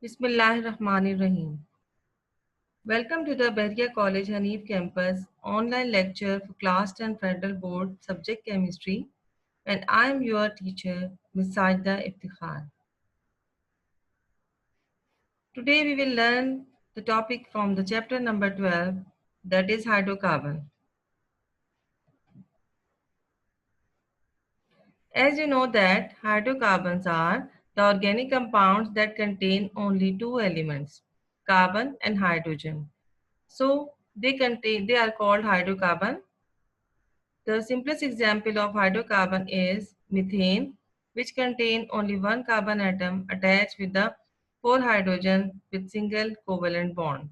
Bismillahirrahmanirrahim. Welcome to the Bahria College Hanif campus online lecture for Class 10 Federal Board Subject Chemistry, and I am your teacher, Ms. Sajda Iftikhar. Today we will learn the topic from the chapter number 12, that is hydrocarbon. As you know that hydrocarbons are the organic compounds that contain only two elements, carbon and hydrogen. So they are called hydrocarbon. The simplest example of hydrocarbon is methane, which contain only one carbon atom attached with the four hydrogen with single covalent bond.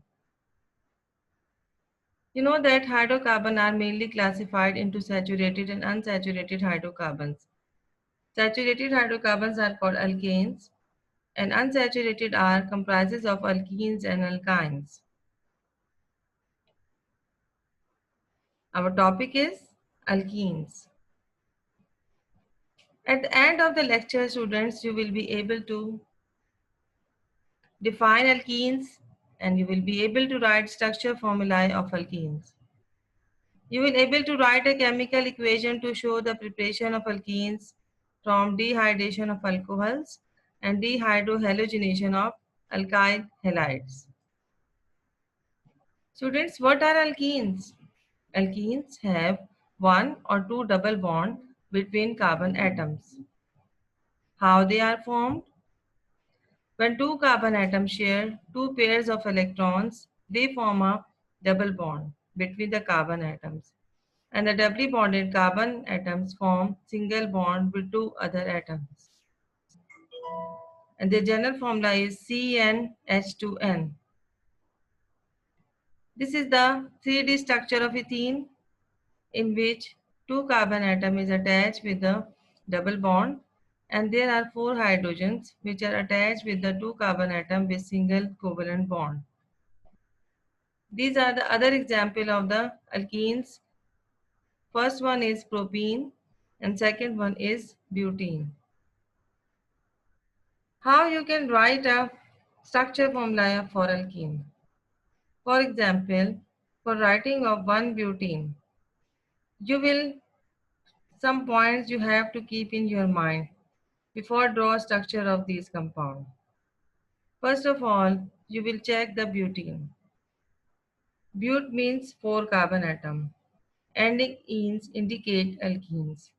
You know that hydrocarbons are mainly classified into saturated and unsaturated hydrocarbons. Saturated hydrocarbons are called alkanes, and unsaturated are comprises of alkenes and alkynes. Our topic is alkenes. At the end of the lecture, students, you will be able to define alkenes and you will be able to write structure formulae of alkenes. You will be able to write a chemical equation to show the preparation of alkenes from dehydration of alcohols and dehydrohalogenation of alkyl halides. Students, what are alkenes? Alkenes have one or two double bonds between carbon atoms. How they are formed? When two carbon atoms share two pairs of electrons, they form a double bond between the carbon atoms. And the doubly bonded carbon atoms form single bond with two other atoms. And the general formula is CnH2n. This is the 3D structure of ethene in which two carbon atom is attached with the double bond and there are four hydrogens which are attached with the two carbon atom with single covalent bond. These are the other example of the alkenes. First one is propene and second one is butene. How you can write a structure formula for alkene? For example, for writing of 1-butene, you will some points you have to keep in your mind before draw structure of these compound. First of all, you will check the butene. But means 4 carbon atom. Ending enes indicate alkenes.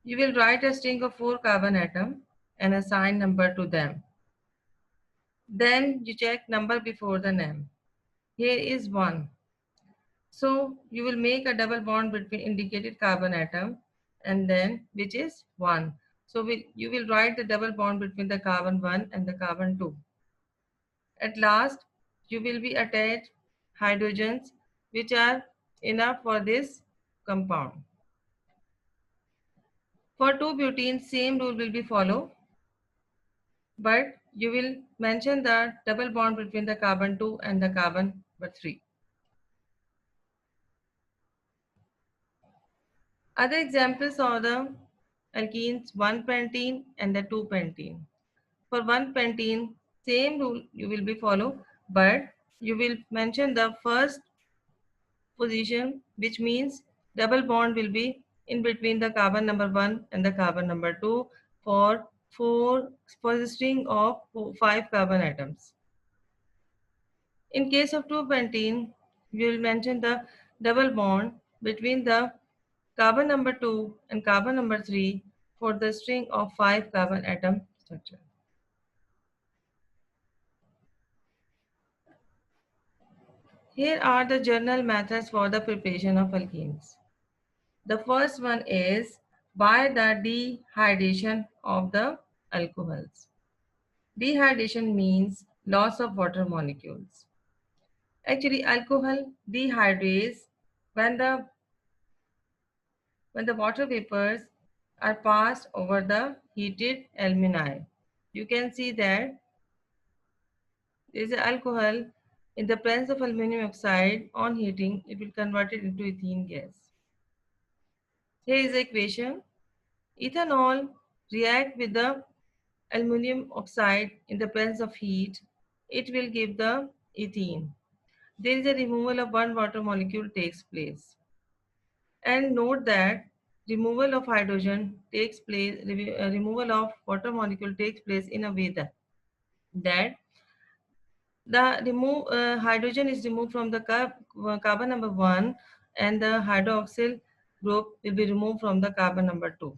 You will write a string of 4 carbon atom and assign number to them. Then you check number before the name. Here is 1. So you will make a double bond between indicated carbon atom and then which is 1. So you will write the double bond between the carbon 1 and the carbon 2. At last, you will be attached hydrogens which are enough for this compound. For 2-butene, same rule will be followed, but you will mention the double bond between the carbon 2 and the carbon 3. Other examples are the alkenes 1-pentene and the 2-pentene. For 1-pentene, same rule you will be follow, but you will mention the first position, which means double bond will be in between the carbon number 1 and the carbon number 2 for the string of 5 carbon atoms. In case of 2-pentene, we will mention the double bond between the carbon number 2 and carbon number 3 for the string of 5 carbon atom structure. Here are the general methods for the preparation of alkenes. The first one is by the dehydration of the alcohols. Dehydration means loss of water molecules. Actually, alcohol dehydrates when the water vapors are passed over the heated alumini. You can see that there is alcohol in the presence of aluminum oxide. On heating, it will convert it into ethene gas. Here is the equation. Ethanol react with the aluminum oxide in the presence of heat it will give the ethene. There is a removal of one water molecule takes place. And note that removal of hydrogen takes place, removal of water molecule takes place in a way that the hydrogen is removed from the carbon number 1 and the hydroxyl group will be removed from the carbon number 2.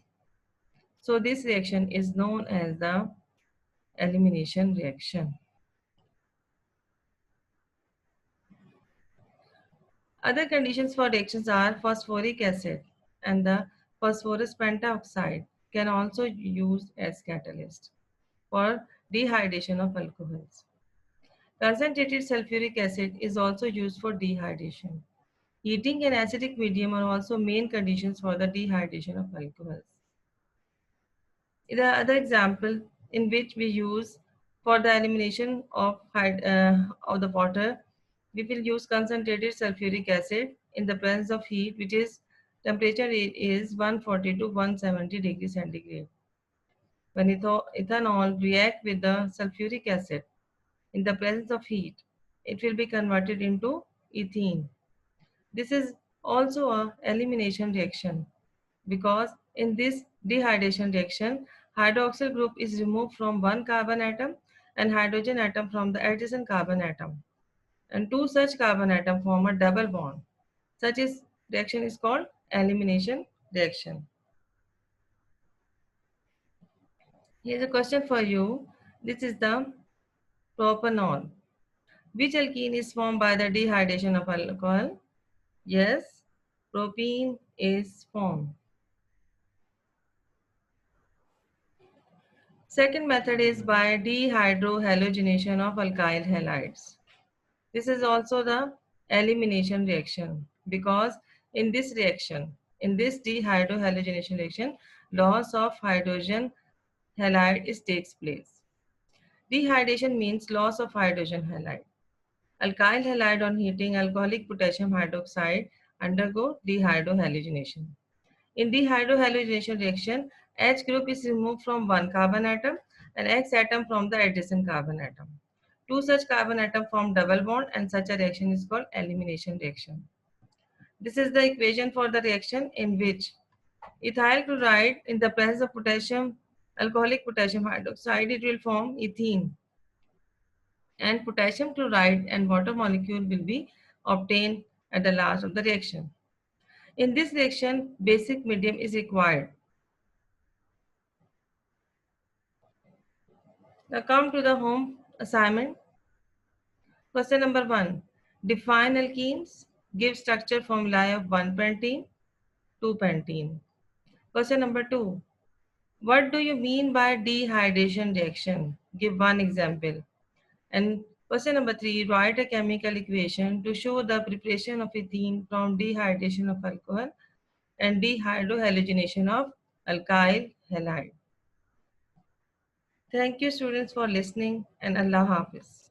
So this reaction is known as the elimination reaction. Other conditions for reactions are phosphoric acid and the phosphorus pentoxide can also be used as catalyst for dehydration of alcohols. Concentrated sulfuric acid is also used for dehydration. Heating and acidic medium are also main conditions for the dehydration of alcohols. The other example in which we use for the elimination of the water, we will use concentrated sulfuric acid in the presence of heat, which is temperature is 140 to 170 degrees centigrade. When ethanol react with the sulfuric acid in the presence of heat, it will be converted into ethene. This is also a elimination reaction because in this dehydration reaction, hydroxyl group is removed from one carbon atom and hydrogen atom from the adjacent carbon atom. And two such carbon atom form a double bond. Such is reaction is called elimination reaction. Here's a question for you. This is the propanol. Which alkene is formed by the dehydration of alcohol? Yes, propene is formed. Second method is by dehydrohalogenation of alkyl halides. This is also the elimination reaction because in this dehydrohalogenation reaction, loss of hydrogen halide takes place. Dehydration means loss of hydrogen halide. Alkyl halide on heating alcoholic potassium hydroxide undergo dehydrohalogenation. In dehydrohalogenation reaction, H group is removed from one carbon atom and X atom from the adjacent carbon atom. Two such carbon atom form double bond and such a reaction is called elimination reaction. This is the equation for the reaction in which ethyl chloride in the presence of alcoholic potassium hydroxide, it will form ethene and potassium chloride and water molecule will be obtained at the last of the reaction. In this reaction, basic medium is required. Now come to the home assignment. Question number 1. Define alkenes. Give structure formula of 1-pentene, 2-pentene. Question number 2. What do you mean by dehydration reaction? Give one example. And question number 3. Write a chemical equation to show the preparation of ethene from dehydration of alcohol and dehydrohalogenation of alkyl halide. Thank you students for listening and Allah Hafiz.